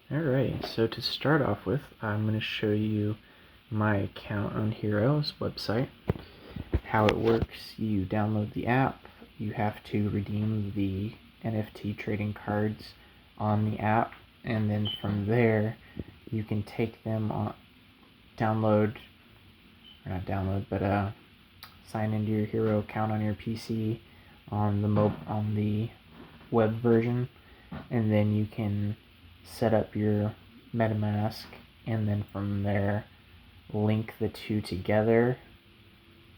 Alright, so to start off with, I'm going to show you my account on HRO's website. How it works: you download the app, you have to redeem the NFT trading cards on the app, and then from there you can take them on, sign into your HRO account on your PC on the web version, and then you can set up your MetaMask, and then from there link the two together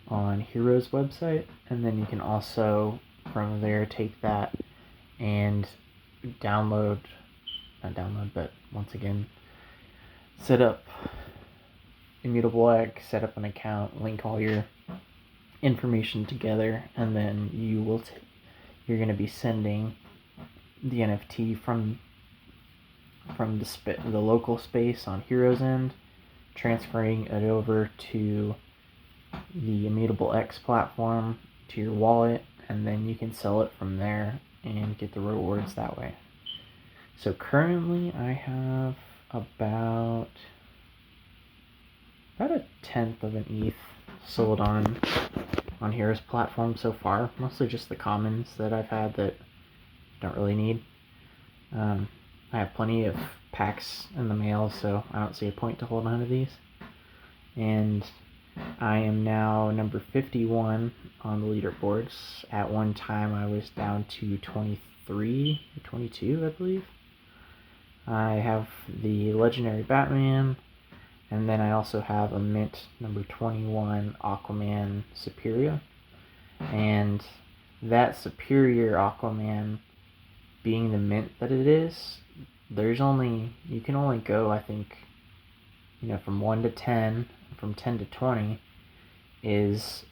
on HRO's website, and then you can also from there take that and set up Immutable X, set up an account, link all your information together, and then you're going to be sending the NFT from the local space on HRO's end, transferring it over to the Immutable X platform to your wallet, and then you can sell it from there and get the rewards that way. So currently I have about a tenth of an ETH sold on HRO's platform so far, mostly just the commons that I've had that don't really need. I have plenty of packs in the mail, so I don't see a point to hold on to these. And I am now number 51 on the leaderboards. At one time I was down to 23 or 22, I believe. I have the legendary Batman, and then I also have a mint number 21 Aquaman Superior. And that Superior Aquaman, being the mint that it is, you can only go, I think, from 1 to 10, from 10 to 20 is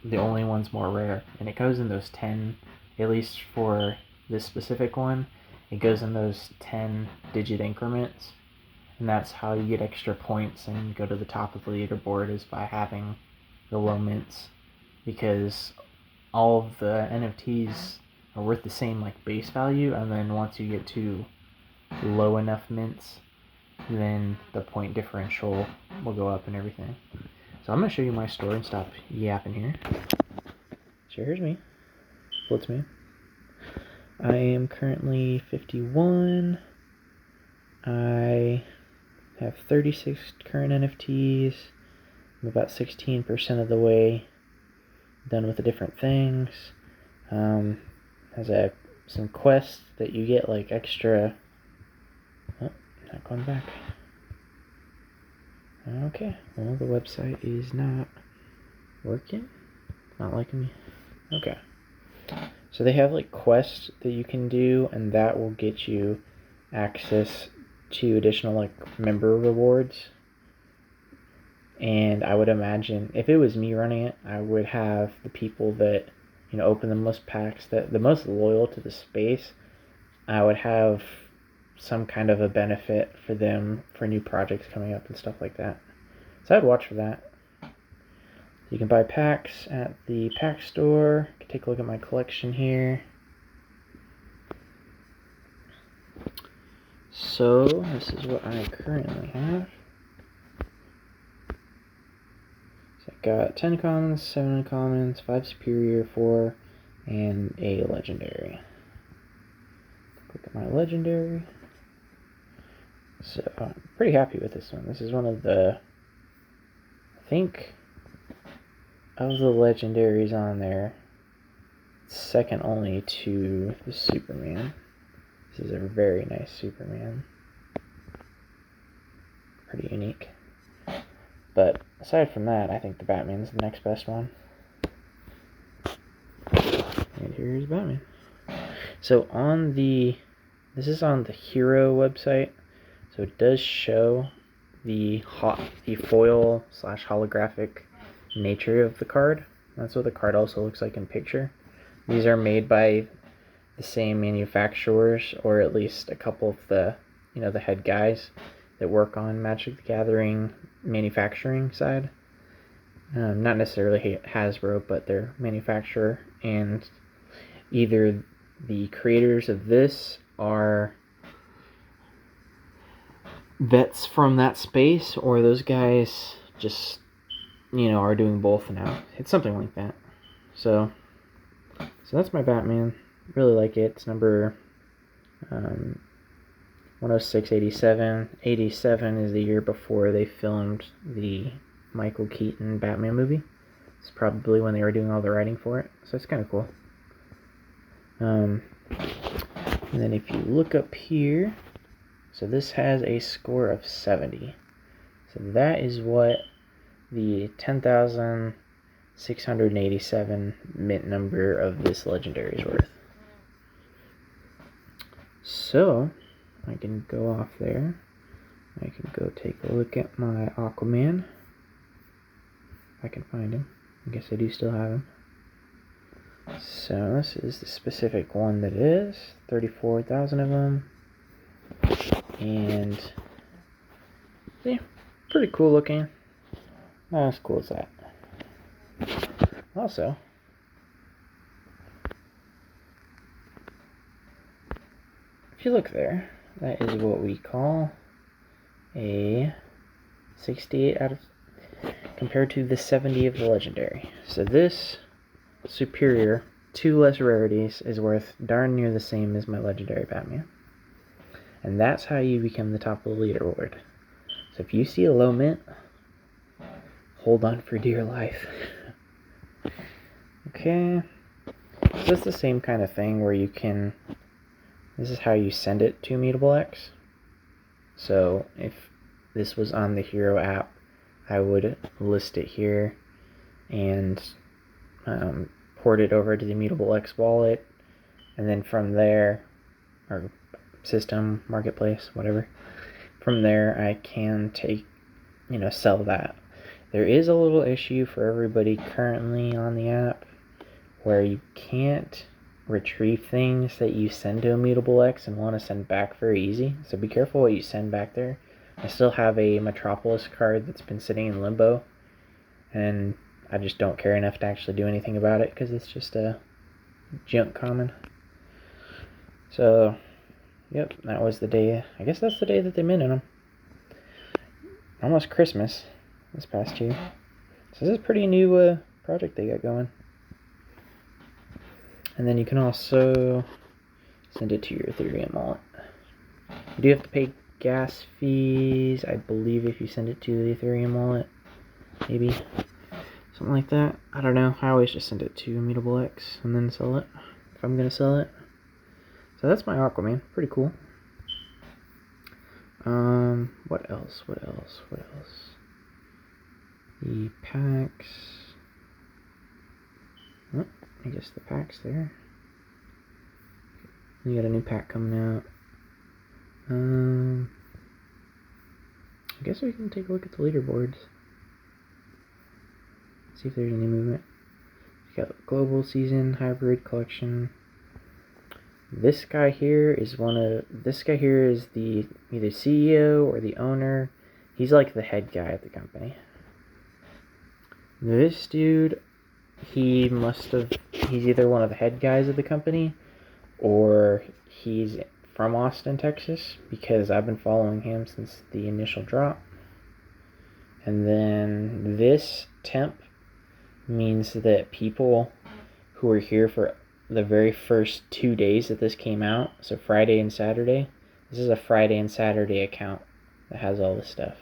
the only one's more rare, and it goes in those 10, at least for this specific one, it goes in those 10-digit increments, and that's how you get extra points and go to the top of the leaderboard, is by having the low mints, because all of the NFTs are worth the same base value, and then once you get to low enough mints, then the point differential will go up and everything. So I'm going to show you my store and stop yapping here. So here's me. What's me? I am currently 51. I have 36 current NFTs. I'm about 16% of the way done with the different things. Has some quests that you get extra. Oh, not going back. Okay, well, the website is not working. Not liking me. Okay. So they have quests that you can do, and that will get you access to additional member rewards. And I would imagine if it was me running it, I would have the people that open the most packs, that the most loyal to the space, I would have some kind of a benefit for them for new projects coming up and stuff like that. So I'd watch for that. You can buy packs at the pack store. You can take a look at my collection here. So this is what I currently have. So I've got 10 commons, 7 uncommons, 5 superior, 4, and a legendary. Look at my legendary. So I'm pretty happy with this one. This is one of the, I think, of the legendaries on there, second only to the Superman. This is a very nice Superman. Pretty unique. But aside from that, I think the Batman's the next best one. And here's Batman. So this is on the HRO website, so it does show the foil / holographic nature of the card. That's what the card also looks like in picture. These are made by the same manufacturers, or at least a couple of the the head guys that work on Magic the Gathering manufacturing side. Not necessarily Hasbro, but their manufacturer, and either the creators of this are vets from that space, or those guys just, are doing both now. It's something like that. So that's my Batman. Really like it. It's number 10687. 87 is the year before they filmed the Michael Keaton Batman movie. It's probably when they were doing all the writing for it. So it's kind of cool. And then if you look up here, so this has a score of 70. So that is what the 10,687 mint number of this legendary is worth. So I can go off there. I can go take a look at my Aquaman. If I can find him. I guess I do still have him. So this is the specific one that is. 34,000 of them. And yeah, pretty cool looking. Not as cool as that. Also, if you look there, that is what we call a 68 out of, compared to the 70 of the legendary. So this superior, 2 less rarities, is worth darn near the same as my legendary Batman. And that's how you become the top of the leaderboard. So if you see a low mint, hold on for dear life. Okay, so it's the same kind of thing where you can, this is how you send it to Mutable X. So if this was on the Hero app, I would list it here and port it over to the Mutable X wallet, and then from there, or system, marketplace, whatever, from there I can take, sell that. There is a little issue for everybody currently on the app where you can't retrieve things that you send to Immutable X and want to send back very easy. So be careful what you send back there. I still have a Metropolis card that's been sitting in limbo, and I just don't care enough to actually do anything about it because it's just a junk common. So, yep, that was the day. I guess that's the day that they minted them. Almost Christmas this past year. So this is a pretty new project they got going. And then you can also send it to your Ethereum wallet. You do have to pay gas fees, I believe, if you send it to the Ethereum wallet. Maybe. Something like that. I don't know. I always just send it to Immutable X and then sell it. If I'm going to sell it. So that's my Aquaman. Pretty cool. What else? The packs. Oh, I guess the pack's there. You got a new pack coming out. I guess we can take a look at the leaderboards. See if there's any movement. You got global season, hybrid collection. This guy here is the either CEO or the owner. He's like the head guy at the company. This dude, he's either one of the head guys of the company or he's from Austin, Texas, because I've been following him since the initial drop. And then this temp means that people who were here for the very first 2 days that this came out, so Friday and Saturday, this is a Friday and Saturday account that has all this stuff.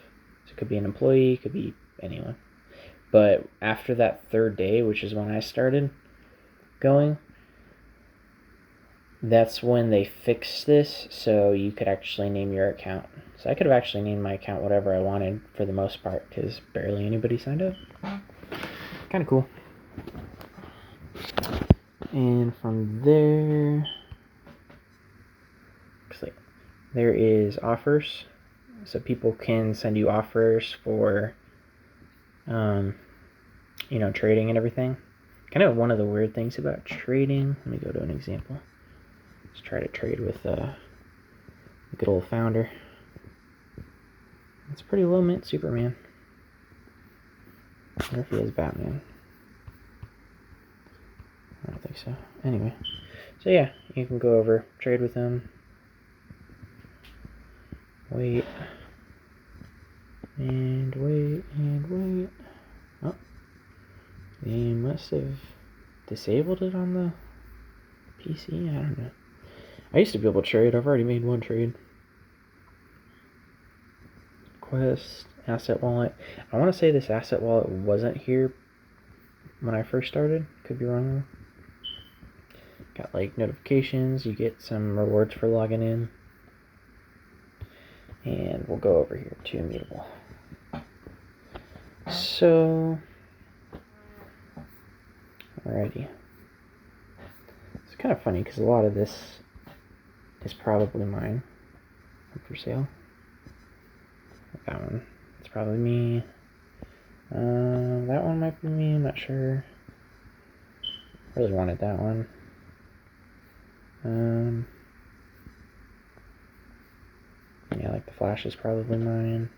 So it could be an employee, it could be anyone. But after that 3rd day, which is when I started going, that's when they fixed this, so you could actually name your account. So I could have actually named my account whatever I wanted for the most part, because barely anybody signed up. Kind of cool. And from there, there is offers. So people can send you offers for, trading and everything. Kind of one of the weird things about trading. Let me go to an example. Let's try to trade with a good old founder. It's pretty low mint Superman. I wonder if he has Batman. I don't think so. Anyway. So yeah, you can go over, trade with him. Wait. And wait. Oh, they must have disabled it on the PC. I don't know. I used to be able to trade. I've already made one trade. Quest, asset wallet. I want to say this asset wallet wasn't here when I first started. Could be wrong. Got like notifications. You get some rewards for logging in. And we'll go over here to Immutable. So, alrighty. It's kind of funny because a lot of this is probably mine. Up for sale. That one. It's probably me. That one might be me. I'm not sure. Really wanted that one. Yeah, like the Flash is probably mine.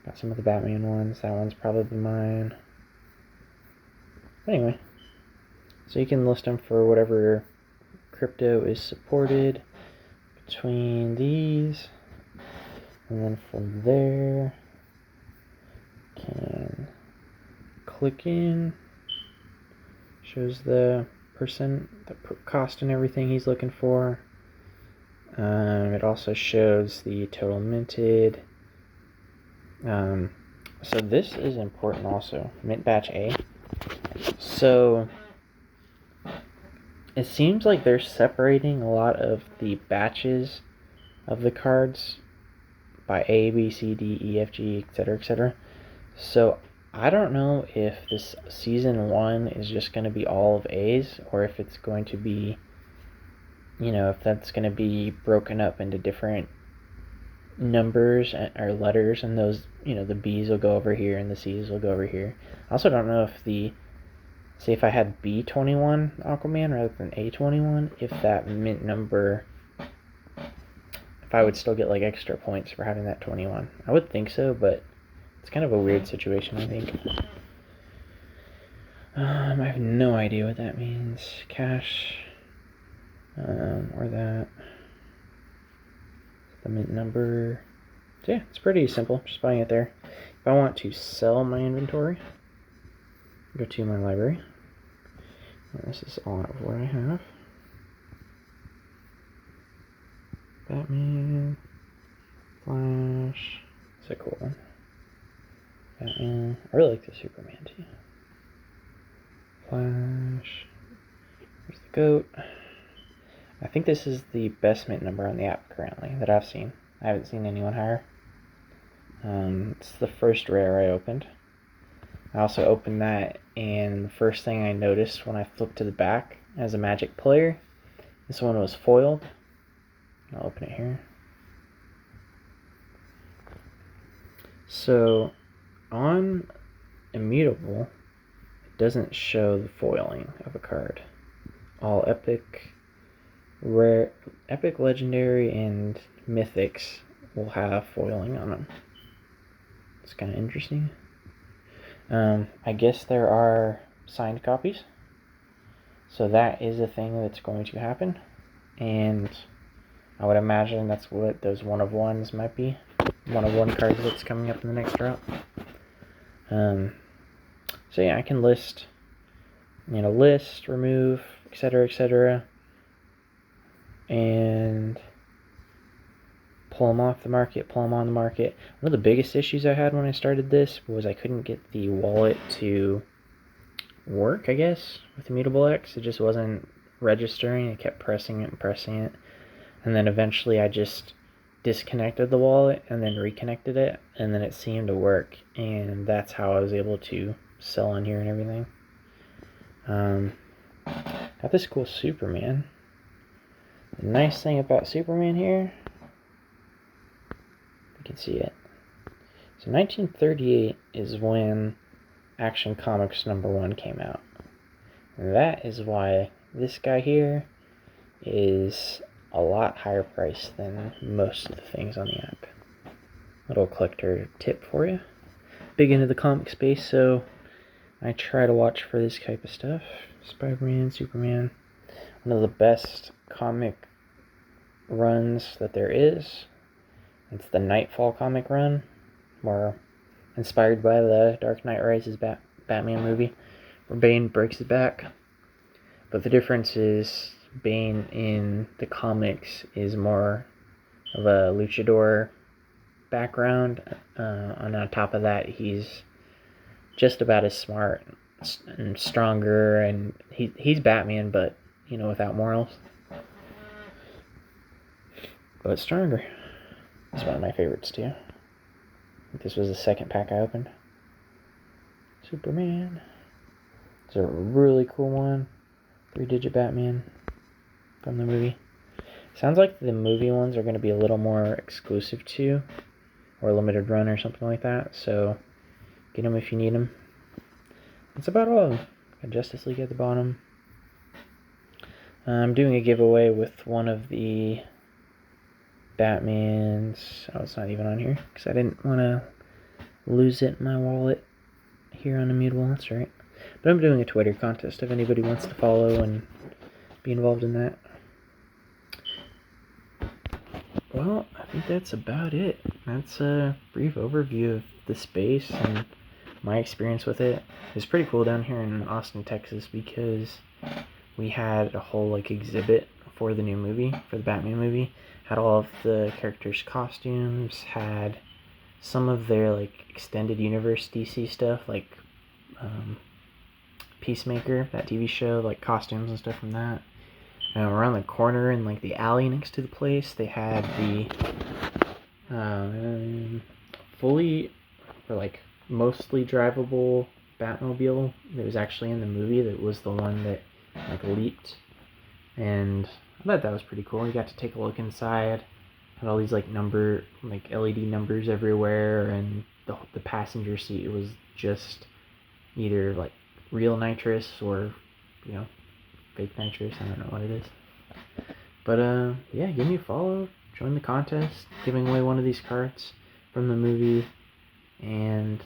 Got some of the Batman ones. That one's probably mine. Anyway, so you can list them for whatever crypto is supported between these, and then from there, can click in. Shows the person, the cost and everything he's looking for. It also shows the total minted. So this is important also. Mint batch A. So it seems like they're separating a lot of the batches of the cards by A, B, C, D, E, F, G, etc., etc. So I don't know if this season 1 is just going to be all of A's, or if it's going to be, if that's going to be broken up into different numbers or letters, and those, the B's will go over here and the C's will go over here. I also don't know if say if I had B21 Aquaman rather than A21, if that mint number, if I would still get like extra points for having that 21. I would think so, but it's kind of a weird situation, I think. I have no idea what that means. Cash, or that. The mint number. So yeah, it's pretty simple, just buying it there. If I want to sell my inventory, go to my library. And this is all of what I have. Batman, Flash. It's a cool one. Batman. I really like the Superman too. Flash. Here's the goat. I think this is the best mint number on the app currently that I've seen. I haven't seen anyone higher. It's the first rare I opened. I also opened that, and the first thing I noticed when I flipped to the back as a Magic player, this one was foiled. I'll open it here. So on Immutable, it doesn't show the foiling of a card. All epic, rare, epic, legendary, and mythics will have foiling on them. It's kind of interesting. I guess there are signed copies, so that is a thing that's going to happen, and I would imagine that's what those one-of-ones might be. One-of-one cards that's coming up in the next drop. So yeah, I can list, remove, etc., etc., and pull them off the market, pull them on the market. One of the biggest issues I had when I started this was I couldn't get the wallet to work, I guess, with Immutable X. It just wasn't registering. I kept pressing it and pressing it. And then eventually I just disconnected the wallet and then reconnected it, and then it seemed to work. And that's how I was able to sell on here and everything. Got this cool Superman. The nice thing about Superman here, you can see it. So 1938 is when Action Comics #1 came out. And that is why this guy here is a lot higher priced than most of the things on the app. Little collector tip for you. Big into the comic space, so I try to watch for this type of stuff. Spider-Man, Superman. One of the best comic runs that there is. It's the Nightfall comic run. more inspired by the Dark Knight Rises Batman movie, where Bane breaks his back. But the difference is Bane in the comics is more of a luchador background, and on top of that, he's just about as smart and stronger, and he's Batman, but without morals, but stronger. It's one of my favorites too. This was the second pack I opened. Superman. It's a really cool one. 3-digit Batman from the movie. Sounds like the movie ones are going to be a little more exclusive to, or limited run or something like that. So get them if you need them. That's about all of them. Got Justice League at the bottom. I'm doing a giveaway with one of the Batmans. Oh, it's not even on here because I didn't want to lose it in my wallet here on Immutable. That's right. But I'm doing a Twitter contest if anybody wants to follow and be involved in that. Well, I think that's about it. That's a brief overview of the space and my experience with it. It's pretty cool down here in Austin, Texas, because we had a whole exhibit for the new movie, for the Batman movie. Had all of the characters' costumes, had some of their extended universe DC stuff, Peacemaker, that TV show, costumes and stuff from that. Around the corner in the alley next to the place, they had the fully or mostly drivable Batmobile that was actually in the movie. That was the one that leaked, and I thought that was pretty cool. You got to take a look inside. Had all these number LED numbers everywhere, and the passenger seat was just either real nitrous or fake nitrous. I don't know what it is. But yeah, give me a follow, join the contest, giving away one of these cards from the movie, and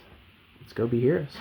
let's go be heroes.